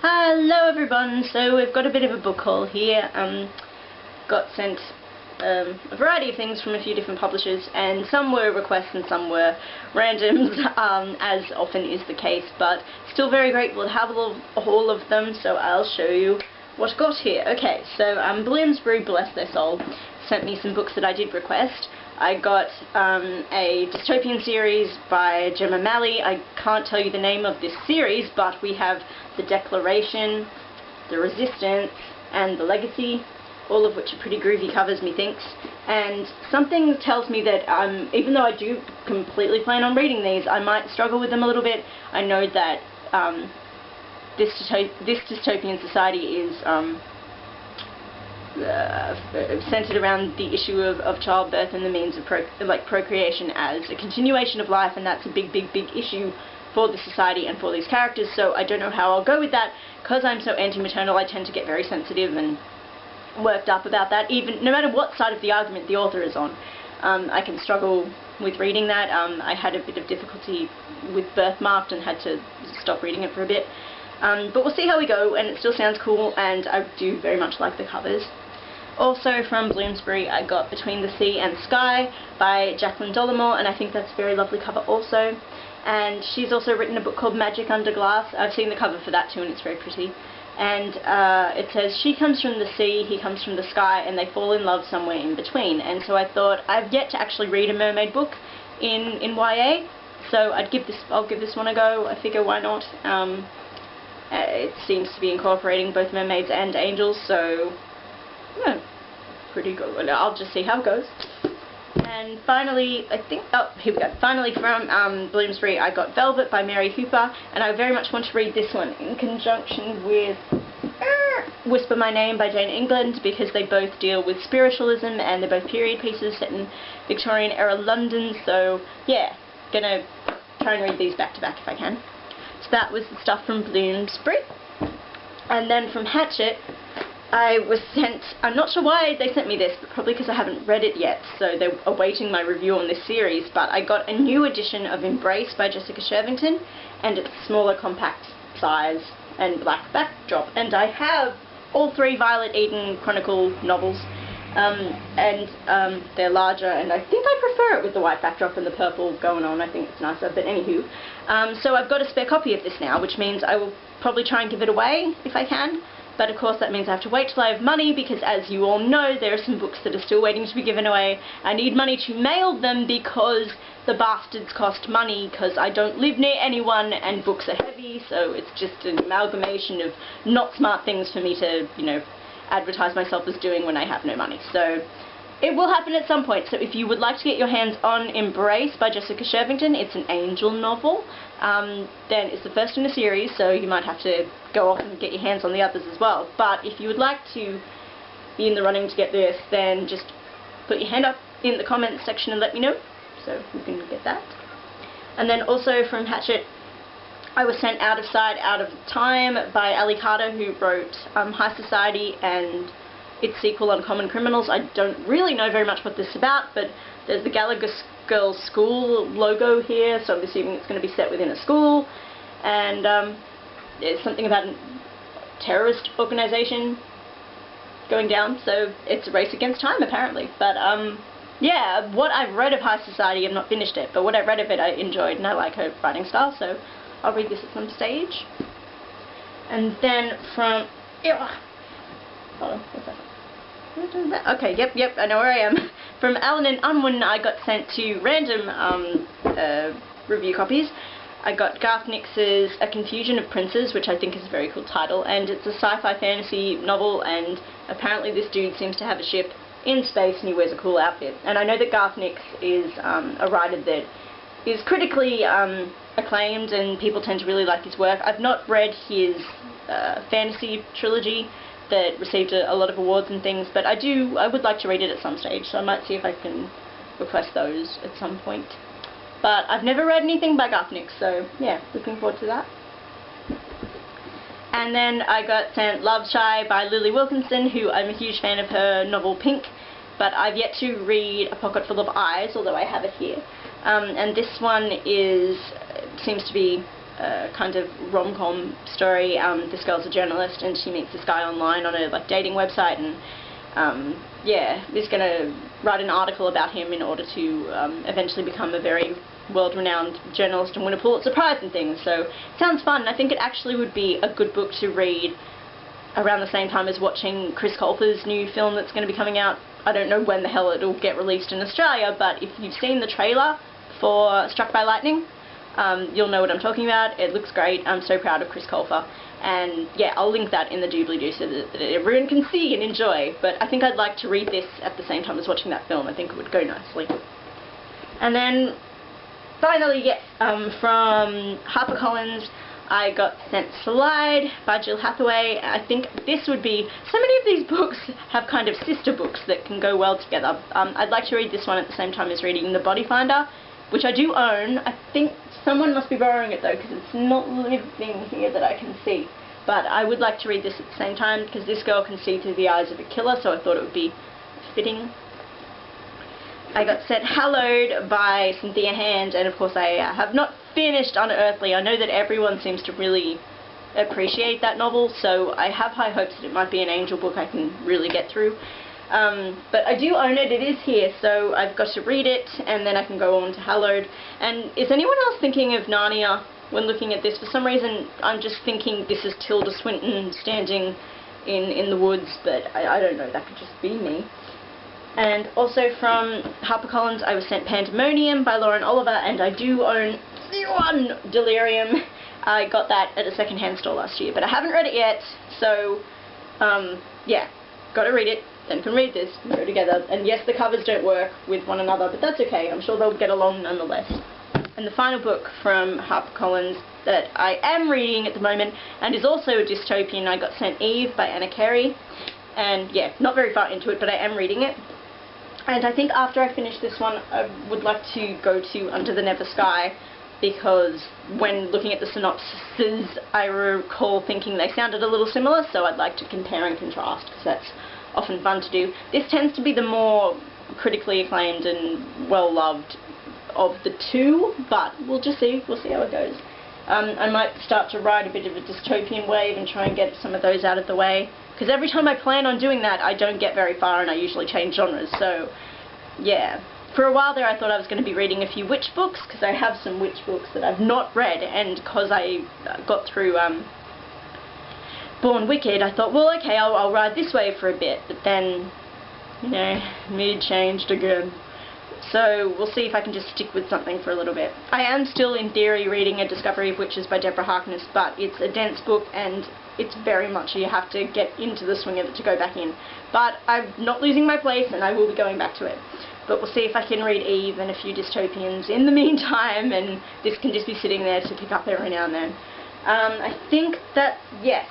Hello everyone, so we've got a bit of a book haul here. Got sent a variety of things from a few different publishers, and some were requests and some were randoms, as often is the case, but still very grateful to have all of them, so I'll show you what I got here. Okay, so Bloomsbury, bless their soul, sent me some books that I did request. I got a dystopian series by Gemma Malley. I can't tell you the name of this series, but we have The Declaration, The Resistance, and The Legacy, all of which are pretty groovy covers, methinks. And something tells me that even though I do completely plan on reading these, I might struggle with them a little bit. I know that this dystopian society is centered around the issue of childbirth and the means of procreation as a continuation of life, and that's a big issue for the society and for these characters. So I don't know how I'll go with that. Because I'm so anti-maternal, I tend to get very sensitive and worked up about that, even no matter what side of the argument the author is on. I can struggle with reading that. I had a bit of difficulty with Birthmarked and had to stop reading it for a bit. But we'll see how we go, and it still sounds cool, and I do very much like the covers. Also from Bloomsbury, I got Between the Sea and Sky by Jacqueline Dollimore, and I think that's a very lovely cover also. And she's also written a book called Magic Under Glass. I've seen the cover for that too, and it's very pretty. And it says, she comes from the sea, he comes from the sky, and they fall in love somewhere in between. And so I thought, I've yet to actually read a mermaid book in YA, so I'll give this one a go. I figure, why not? It seems to be incorporating both mermaids and angels, so yeah, pretty good. I'll just see how it goes. And finally, here we go. Finally from Bloomsbury, I got Velvet by Mary Hooper, and I very much want to read this one in conjunction with Whisper My Name by Jane England, because they both deal with spiritualism and they're both period pieces set in Victorian era London, so yeah, gonna try and read these back to back if I can. So that was the stuff from Bloomsbury. And then from Hachette, I was sent, I'm not sure why they sent me this, but probably because I haven't read it yet, so they're awaiting my review on this series, but I got a new edition of Embrace by Jessica Shervington, and it's smaller compact size and black backdrop, and I have all three Violet Eden Chronicle novels, and they're larger, and I think I prefer it with the white backdrop and the purple going on. I think it's nicer, but anywho. So I've got a spare copy of this now, which means I will probably try and give it away if I can. But of course that means I have to wait till I have money, because as you all know, there are some books that are still waiting to be given away. I need money to mail them because the bastards cost money, because I don't live near anyone and books are heavy, so it's just an amalgamation of not smart things for me to, you know, advertise myself as doing when I have no money. So it will happen at some point. So if you would like to get your hands on Embrace by Jessica Shervington, it's an angel novel. Then it's the first in a series, so you might have to go off and get your hands on the others as well. But if you would like to be in the running to get this, then just put your hand up in the comments section and let me know, so you can get that. And then also from Hachette, I was sent Out of Sight, Out of Time by Ali Carter, who wrote High Society and its sequel, Uncommon Criminals. I don't really know very much what this is about, but there's the Gallagher Girls School logo here, so I'm assuming it's going to be set within a school, and there's something about a terrorist organisation going down, so it's a race against time apparently. But yeah, what I've read of High Society, I've not finished it, but what I read of it I enjoyed, and I like her writing style, so I'll read this at some stage. And then from, hold on, what's that? Okay, yep, I know where I am. From Allen and Unwin, I got sent two random review copies. I got Garth Nix's A Confusion of Princes, which I think is a very cool title, and it's a sci-fi fantasy novel, and apparently this dude seems to have a ship in space and he wears a cool outfit. And I know that Garth Nix is a writer that is critically acclaimed, and people tend to really like his work. I've not read his fantasy trilogy that received a lot of awards and things, but I would like to read it at some stage, so I might see if I can request those at some point. But I've never read anything by Garth Nix, so yeah, looking forward to that. And then I got sent Love Shy by Lily Wilkinson, who I'm a huge fan of her novel Pink, but I've yet to read A Pocket Full of Eyes, although I have it here. And this one seems to be kind of rom-com story. This girl's a journalist and she meets this guy online on a like dating website, and yeah, is going to write an article about him in order to eventually become a very world-renowned journalist and win a Pulitzer Prize and things. So it sounds fun. I think it actually would be a good book to read around the same time as watching Chris Colfer's new film that's going to be coming out. I don't know when the hell it'll get released in Australia, but if you've seen the trailer for Struck by Lightning, you'll know what I'm talking about. It looks great. I'm so proud of Chris Colfer. And yeah, I'll link that in the doobly-doo so that everyone can see and enjoy. But I think I'd like to read this at the same time as watching that film. I think it would go nicely. And then, finally, yes, from HarperCollins, I got sent Slide by Jill Hathaway. I think this would be... So many of these books have kind of sister books that can go well together. I'd like to read this one at the same time as reading The Body Finder, which I do own. I think someone must be borrowing it though, because it's not living here that I can see. But I would like to read this at the same time, because this girl can see through the eyes of a killer, so I thought it would be fitting. I got sent Hallowed by Cynthia Hand, and of course I have not finished Unearthly. I know that everyone seems to really appreciate that novel, so I have high hopes that it might be an angel book I can really get through. But I do own it. It is here, so I've got to read it, and then I can go on to Hallowed. And is anyone else thinking of Narnia when looking at this? For some reason, I'm just thinking this is Tilda Swinton standing in the woods, but I don't know. That could just be me. And also from HarperCollins, I was sent Pandemonium by Lauren Oliver, and I do own the one Delirium. I got that at a second-hand store last year, but I haven't read it yet, so, yeah, gotta read it, then can read this, and go together. And yes, the covers don't work with one another, but that's okay. I'm sure they'll get along nonetheless. And the final book from HarperCollins that I am reading at the moment, and is also a dystopian, I got sent Eve by Anna Carey. And yeah, not very far into it, but I am reading it. And I think after I finish this one, I would like to go to Under the Never Sky, because when looking at the synopsises, I recall thinking they sounded a little similar, so I'd like to compare and contrast, because that's often fun to do. This tends to be the more critically acclaimed and well-loved of the two, but we'll just see. We'll see how it goes. I might start to ride a bit of a dystopian wave and try and get some of those out of the way, because every time I plan on doing that, I don't get very far and I usually change genres, so yeah. For a while there I thought I was going to be reading a few witch books, because I have some witch books that I've not read, and because I got through Born Wicked, I thought, well, okay, I'll ride this wave for a bit, but then, you know, mood changed again. So we'll see if I can just stick with something for a little bit. I am still, in theory, reading A Discovery of Witches by Deborah Harkness, but it's a dense book, and it's very much, you have to get into the swing of it to go back in. But I'm not losing my place, and I will be going back to it. But we'll see if I can read Eve and a few dystopians in the meantime, and this can just be sitting there to pick up every now and then. I think that, yes,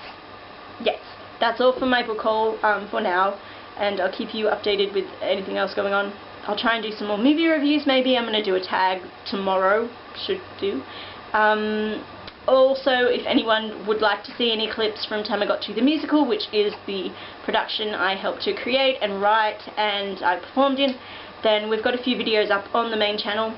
that's all for my book haul for now, and I'll keep you updated with anything else going on. I'll try and do some more movie reviews maybe. I'm going to do a tag tomorrow, should do. Also, if anyone would like to see any clips from Tamagotchi the Musical, which is the production I helped to create and write and I performed in, then we've got a few videos up on the main channel.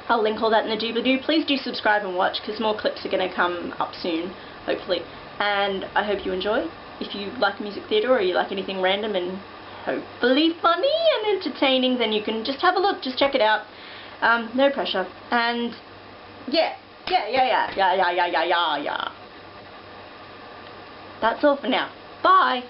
I'll link all that in the doobly-doo. Please do subscribe and watch, because more clips are going to come up soon, hopefully. And I hope you enjoy. If you like music theatre or you like anything random and hopefully funny and entertaining, then you can just have a look, just check it out. No pressure. And yeah. That's all for now. Bye!